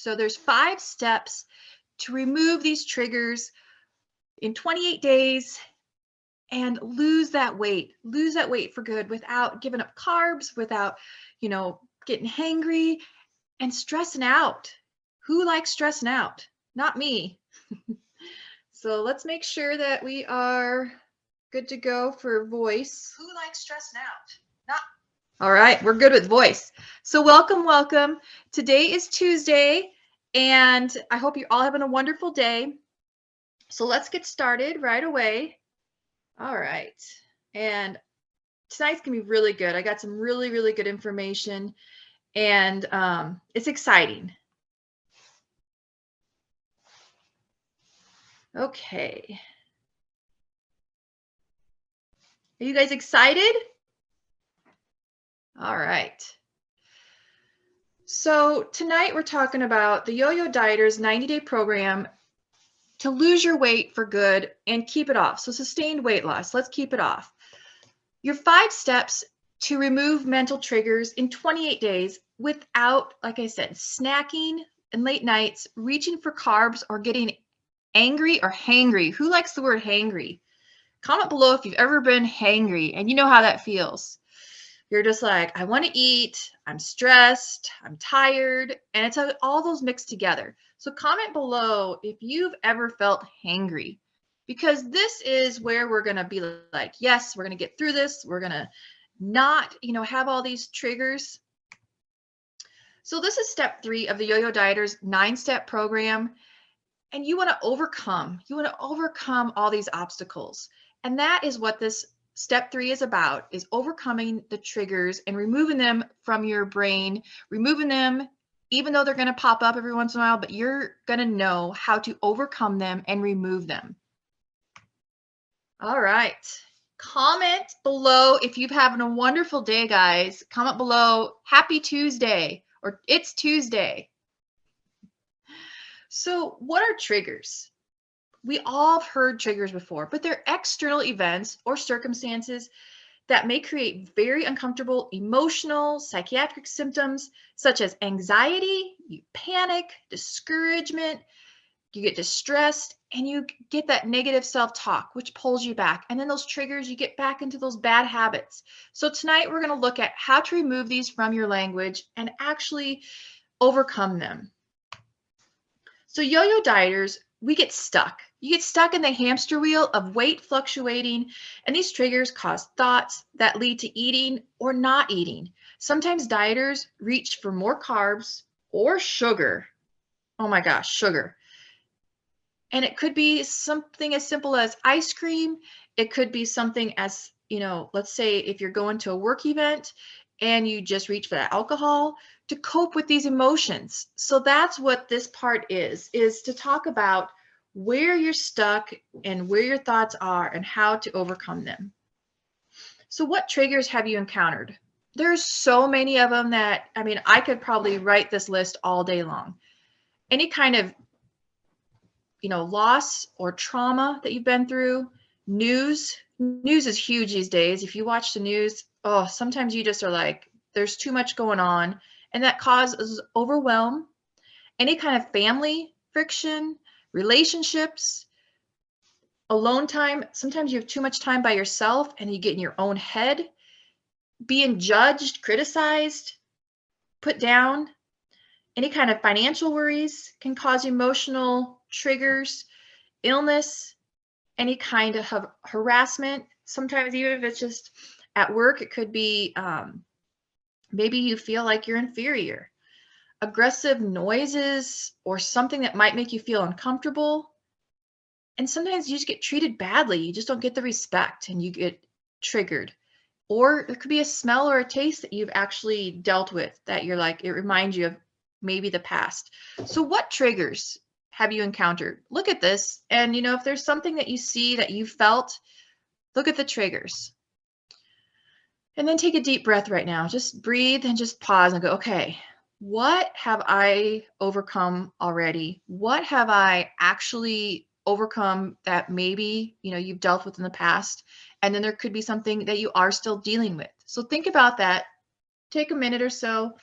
So there's 5 steps to remove these triggers in 28 days and lose that weight for good without giving up carbs, without, getting hangry and stressing out. Who likes stressing out? Not me. So let's make sure that we are good to go for voice. Who likes stressing out? Not. All right, we're good with voice. So welcome. Today is Tuesday, and I hope you're all having a wonderful day. So let's get started right away. All right. And tonight's going to be really good. I got some really, really good information, and it's exciting. Okay. Are you guys excited? All right. So tonight we're talking about the Yo-Yo Dieter's 90-day program to lose your weight for good and keep it off. So sustained weight loss, let's keep it off. Your 5 steps to remove mental triggers in 28 days without, like I said, snacking and late nights, reaching for carbs, or getting angry or hangry. Who likes the word hangry? Comment below if you've ever been hangry and you know how that feels. You're just like, I want to eat, I'm stressed, I'm tired, and it's all those mixed together. So comment below if you've ever felt hangry, because this is where we're going to be like, yes, we're going to get through this. We're going to not, have all these triggers. So this is step 3 of the Yo-Yo Dieter's 9-step program. And you want to overcome all these obstacles. And that is what this step 3 is about, is overcoming the triggers and removing them from your brain, removing them, even though they're going to pop up every once in a while, but you're going to know how to overcome them and remove them. All right. Comment below if you're having a wonderful day, guys. Comment below, happy Tuesday, or it's Tuesday. So what are triggers? We all have heard triggers before, but they're external events or circumstances that may create very uncomfortable emotional, psychiatric symptoms such as anxiety, you panic, discouragement, you get distressed, and you get that negative self-talk, which pulls you back. And then those triggers, you get back into those bad habits. So tonight we're going to look at how to remove these from your language and actually overcome them. So yo-yo dieters, we get stuck. You get stuck in the hamster wheel of weight fluctuating, and these triggers cause thoughts that lead to eating or not eating. Sometimes dieters reach for more carbs or sugar. Oh my gosh, sugar. And it could be something as simple as ice cream. It could be something as, let's say if you're going to a work event and you just reach for that alcohol to cope with these emotions. So that's what this part is to talk about where you're stuck and where your thoughts are and how to overcome them. So what triggers have you encountered? There's so many of them that, I could probably write this list all day long. Any kind of, loss or trauma that you've been through. News is huge these days. If you watch the news, sometimes you just are like, there's too much going on, and that causes overwhelm. Any kind of family friction, relationships, alone time. Sometimes you have too much time by yourself and you get in your own head. Being judged, criticized, put down. Any kind of financial worries can cause emotional triggers, illness, any kind of harassment. Sometimes even if it's just at work, it could be maybe you feel like you're inferior. Aggressive noises or something that might make you feel uncomfortable. And sometimes you just get treated badly. You just don't get the respect and you get triggered. Or it could be a smell or a taste that you've actually dealt with that you're like, it reminds you of maybe the past. So what triggers have you encountered? Look at this. And, if there's something that you see that you felt, look at the triggers. And then take a deep breath right now. Just breathe and just pause and go, okay, what have I overcome already? What have I actually overcome that maybe, you've dealt with in the past? And then there could be something that you are still dealing with. So think about that. Take a minute or so.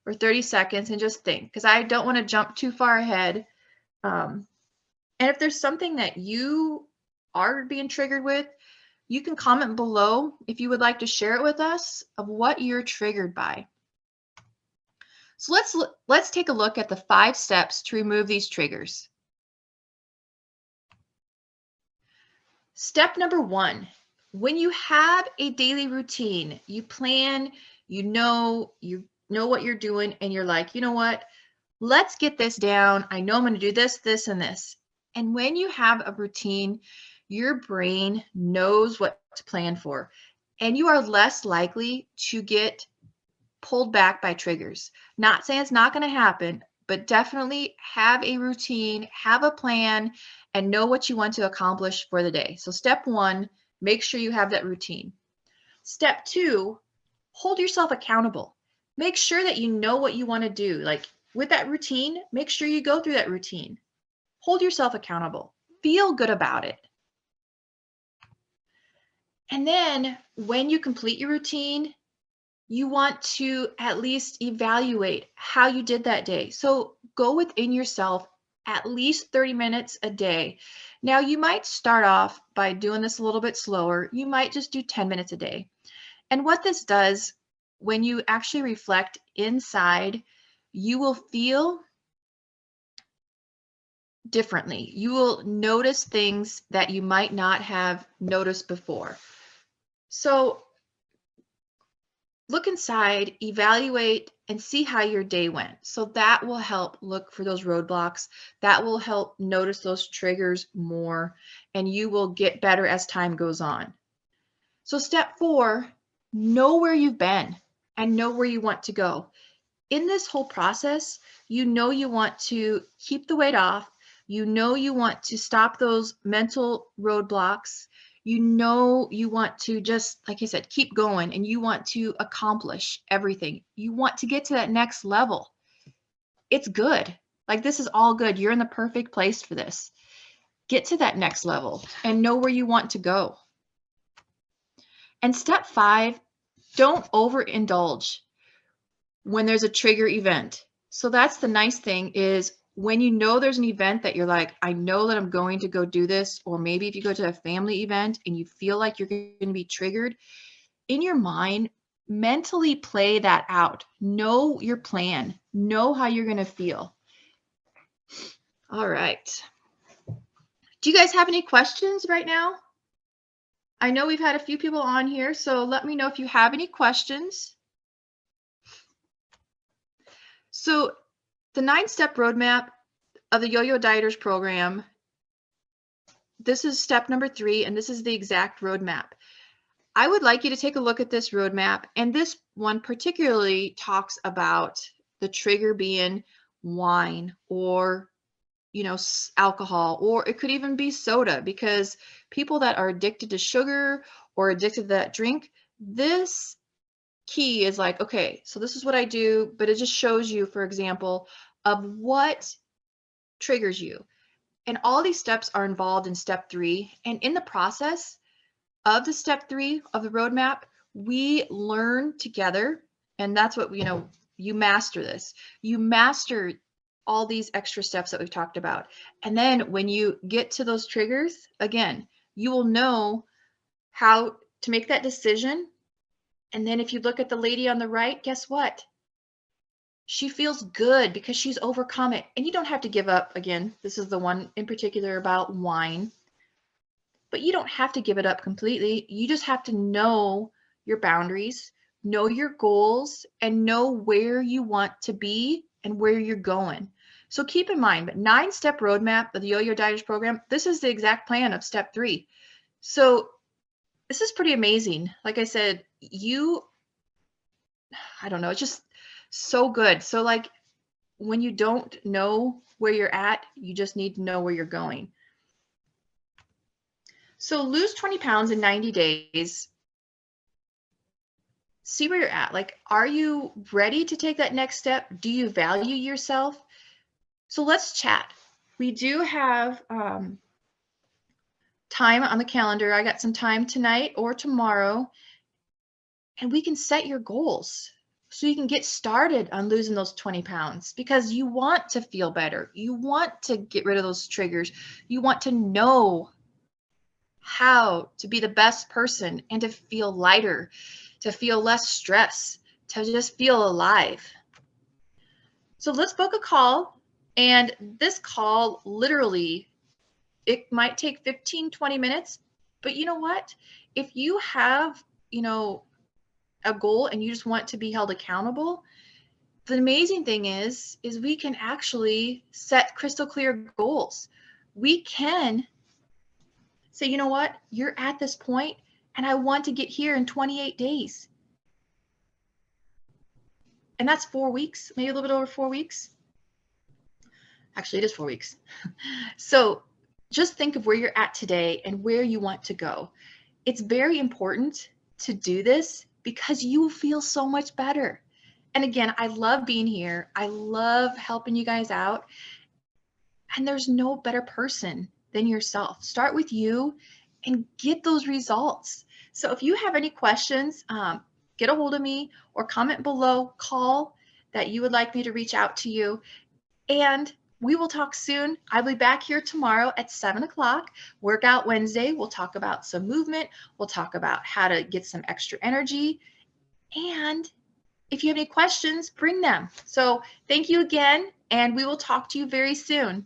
or 30 seconds and just think, because I don't want to jump too far ahead. And if there's something that you are being triggered with, you can comment below if you would like to share it with us of what you're triggered by. So let's take a look at the 5 steps to remove these triggers. Step number 1, when you have a daily routine, you plan, you know what you're doing, and you're like, you know what? Let's get this down. I know I'm going to do this, this, and this. And when you have a routine, your brain knows what to plan for, and you are less likely to get pulled back by triggers. Not saying it's not going to happen, but definitely have a routine, have a plan, and know what you want to accomplish for the day. So step 1, make sure you have that routine. Step 2, hold yourself accountable. Make sure that you know what you want to do. Like with that routine, make sure you go through that routine. Hold yourself accountable. Feel good about it. And then when you complete your routine, you want to at least evaluate how you did that day. So go within yourself at least 30 minutes a day. Now, you might start off by doing this a little bit slower. You might just do 10 minutes a day. And what this does, when you actually reflect inside, you will feel differently. You will notice things that you might not have noticed before. So look inside, evaluate, and see how your day went. So that will help look for those roadblocks. That will help notice those triggers more, and you will get better as time goes on. So step 4, know where you've been and know where you want to go. In this whole process, you know you want to keep the weight off. You know you want to stop those mental roadblocks. You know you want to just, like I said, keep going, and you want to accomplish everything. You want to get to that next level. It's good. Like, this is all good. You're in the perfect place for this. Get to that next level and know where you want to go. And step 5, don't overindulge when there's a trigger event. So that's the nice thing, is when you know there's an event that you're like, I know that I'm going to go do this, or maybe if you go to a family event and you feel like you're going to be triggered, in your mind, mentally play that out. Know your plan. Know how you're going to feel. All right. Do you guys have any questions right now? I know we've had a few people on here, so let me know if you have any questions. So the 9-step roadmap of the Yo-Yo Dieters program, this is step number 3, and this is the exact roadmap. I would like you to take a look at this roadmap, and this one particularly talks about the trigger being wine, or alcohol, or it could even be soda, because people that are addicted to sugar or addicted to that drink, this key is like, okay, so this is what I do, but it just shows you, for example, of what triggers you. And all these steps are involved in step 3. And in the process of the step 3 of the roadmap, we learn together. And that's what, you master this. You master all these extra steps that we've talked about. And then when you get to those triggers, again, you will know how to make that decision. And then if you look at the lady on the right, guess what? She feels good because she's overcome it. And you don't have to give up. Again, this is the one in particular about wine. But you don't have to give it up completely. You just have to know your boundaries, know your goals, and know where you want to be and where you're going. So keep in mind, but 9-step roadmap of the Yo-Yo Dieters program, this is the exact plan of step 3. So this is pretty amazing. Like I said, I don't know, it's just so good. So like, when you don't know where you're at, you just need to know where you're going. So lose 20 pounds in 90 days. See where you're at. Like, are you ready to take that next step? Do you value yourself? So let's chat. We do have time on the calendar. I got some time tonight or tomorrow, and we can set your goals. so you can get started on losing those 20 pounds because you want to feel better. You want to get rid of those triggers. You want to know how to be the best person and to feel lighter, to feel less stress, to just feel alive. So let's book a call. And this call literally, it might take 15, 20 minutes. But you know what? If you have, a goal and you just want to be held accountable, the amazing thing is we can actually set crystal clear goals. We can say, you know what? You're at this point and I want to get here in 28 days. And that's 4 weeks, maybe a little bit over 4 weeks. Actually, it is 4 weeks. So just think of where you're at today and where you want to go. It's very important to do this because you will feel so much better. And again, I love being here. I love helping you guys out. And there's no better person than yourself. Start with you and get those results. So if you have any questions, get a hold of me or comment below, call that you would like me to reach out to you. And we will talk soon. I'll be back here tomorrow at 7 o'clock. Workout Wednesday. We'll talk about some movement. We'll talk about how to get some extra energy. And if you have any questions, bring them. So thank you again, and we will talk to you very soon.